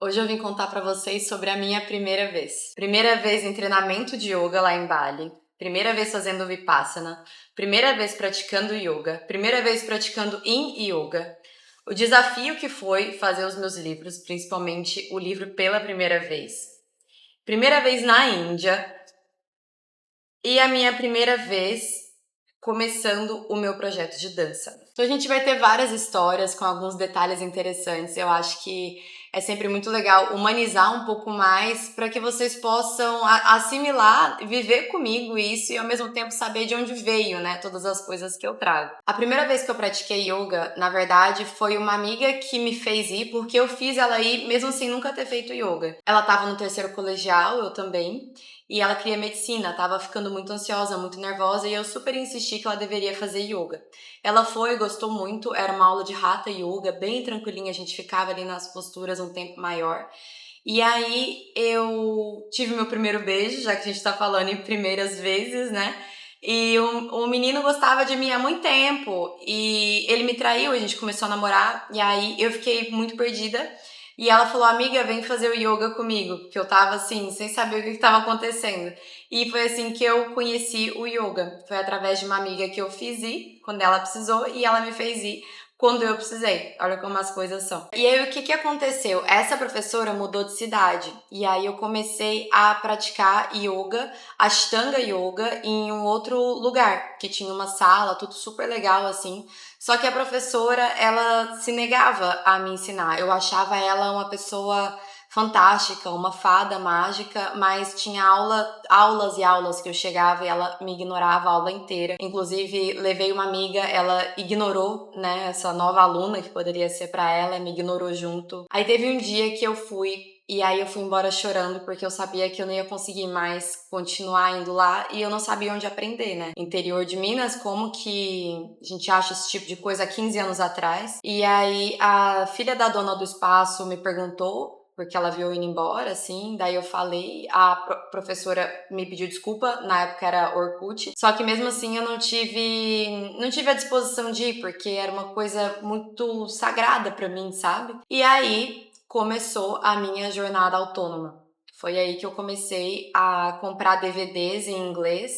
Hoje eu vim contar pra vocês sobre a minha primeira vez. Primeira vez em treinamento de yoga lá em Bali. Primeira vez fazendo Vipassana. Primeira vez praticando yoga. Primeira vez praticando Yin Yoga. O desafio que foi fazer os meus livros, principalmente o livro Pela Primeira Vez. Primeira vez na Índia. E a minha primeira vez começando o meu projeto de dança. Então a gente vai ter várias histórias com alguns detalhes interessantes. Eu acho que é sempre muito legal humanizar um pouco mais para que vocês possam assimilar, viver comigo isso e ao mesmo tempo saber de onde veio, né, todas as coisas que eu trago. A primeira vez que eu pratiquei yoga, na verdade, foi uma amiga que me fez ir porque eu fiz ela ir mesmo sem nunca ter feito yoga. Ela estava no terceiro colegial, eu também. E ela queria medicina, tava ficando muito ansiosa, muito nervosa, e eu super insisti que ela deveria fazer yoga. Ela foi, gostou muito, era uma aula de Hatha Yoga, bem tranquilinha, a gente ficava ali nas posturas um tempo maior. E aí eu tive meu primeiro beijo, já que a gente tá falando em primeiras vezes, né? E o menino gostava de mim há muito tempo, e ele me traiu, a gente começou a namorar, e aí eu fiquei muito perdida. E ela falou, amiga, vem fazer o yoga comigo, porque eu tava assim, sem saber o que tava acontecendo. E foi assim que eu conheci o yoga. Foi através de uma amiga que eu fiz ir, quando ela precisou, e ela me fez ir quando eu precisei. Olha como as coisas são. E aí, o que aconteceu? Essa professora mudou de cidade. E aí, eu comecei a praticar yoga, Ashtanga Yoga, em um outro lugar, que tinha uma sala, tudo super legal, assim. Só que a professora, ela se negava a me ensinar. Eu achava ela uma pessoa fantástica, uma fada mágica, mas tinha aulas e aulas que eu chegava e ela me ignorava a aula inteira. Inclusive, levei uma amiga, ela ignorou, né, essa nova aluna que poderia ser pra ela, me ignorou junto. Aí teve um dia que eu fui e aí eu fui embora chorando porque eu sabia que eu não ia conseguir mais continuar indo lá e eu não sabia onde aprender, né? Interior de Minas, como que a gente acha esse tipo de coisa há 15 anos atrás? E aí a filha da dona do espaço me perguntou porque ela viu eu indo embora, assim, daí eu falei, a professora me pediu desculpa, na época era Orkut, só que mesmo assim eu não tive a disposição de ir, porque era uma coisa muito sagrada pra mim, sabe? E aí começou a minha jornada autônoma. Foi aí que eu comecei a comprar DVDs em inglês,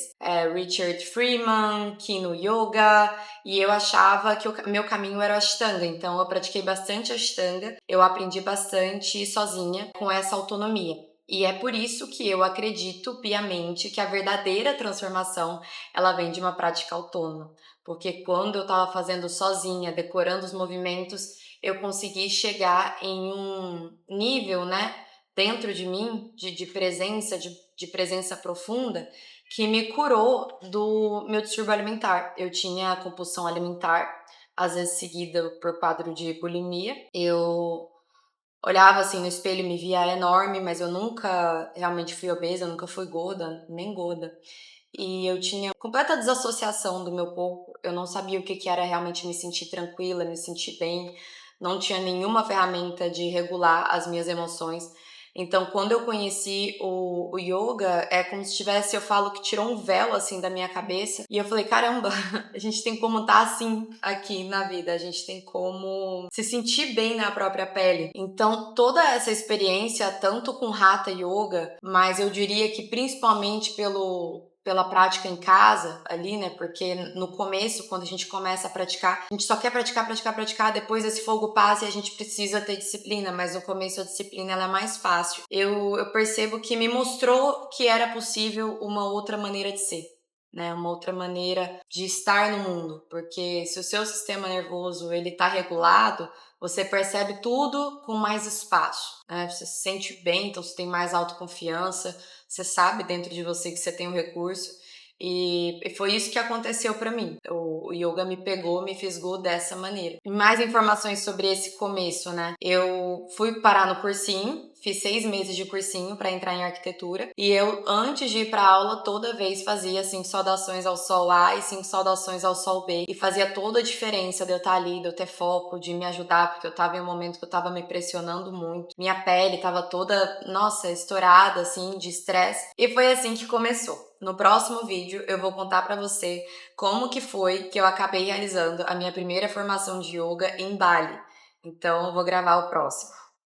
Richard Freeman, Kino Yoga, e eu achava que o meu caminho era o Ashtanga, então eu pratiquei bastante Ashtanga, eu aprendi bastante sozinha com essa autonomia. E é por isso que eu acredito piamente que a verdadeira transformação, ela vem de uma prática autônoma. Porque quando eu estava fazendo sozinha, decorando os movimentos, eu consegui chegar em um nível, né, dentro de mim, de presença, de presença profunda, que me curou do meu distúrbio alimentar. Eu tinha compulsão alimentar, às vezes seguida por quadro de bulimia. Eu olhava assim no espelho e me via enorme, mas eu nunca realmente fui obesa, eu nunca fui gorda, nem gorda. E eu tinha completa desassociação do meu corpo, eu não sabia o que era realmente me sentir tranquila, me sentir bem, não tinha nenhuma ferramenta de regular as minhas emoções. Então, quando eu conheci o yoga, é como se tivesse, eu falo que tirou um véu assim da minha cabeça. E eu falei, caramba, a gente tem como estar assim aqui na vida, a gente tem como se sentir bem na própria pele. Então, toda essa experiência, tanto com Hatha Yoga, mas eu diria que principalmente pela prática em casa ali, né? Porque no começo, quando a gente começa a praticar, a gente só quer praticar, praticar, praticar, depois esse fogo passa e a gente precisa ter disciplina, mas no começo a disciplina ela é mais fácil. Eu percebo que me mostrou que era possível uma outra maneira de ser. Né, uma outra maneira de estar no mundo, porque se o seu sistema nervoso ele está regulado, você percebe tudo com mais espaço, né? Você se sente bem, então você tem mais autoconfiança, você sabe dentro de você que você tem um recurso e foi isso que aconteceu para mim. O yoga me pegou, me fisgou dessa maneira. E mais informações sobre esse começo, né? Eu fui parar no cursinho, fiz 6 meses de cursinho para entrar em arquitetura e eu, antes de ir para aula, toda vez fazia 5 saudações ao sol A e 5 saudações ao sol B e fazia toda a diferença de eu estar ali, de eu ter foco, de me ajudar, porque eu tava em um momento que eu tava me pressionando muito. Minha pele tava toda, nossa, estourada, assim, de estresse. E foi assim que começou. No próximo vídeo eu vou contar pra você como que foi que eu acabei realizando a minha primeira formação de yoga em Bali. Então eu vou gravar o próximo.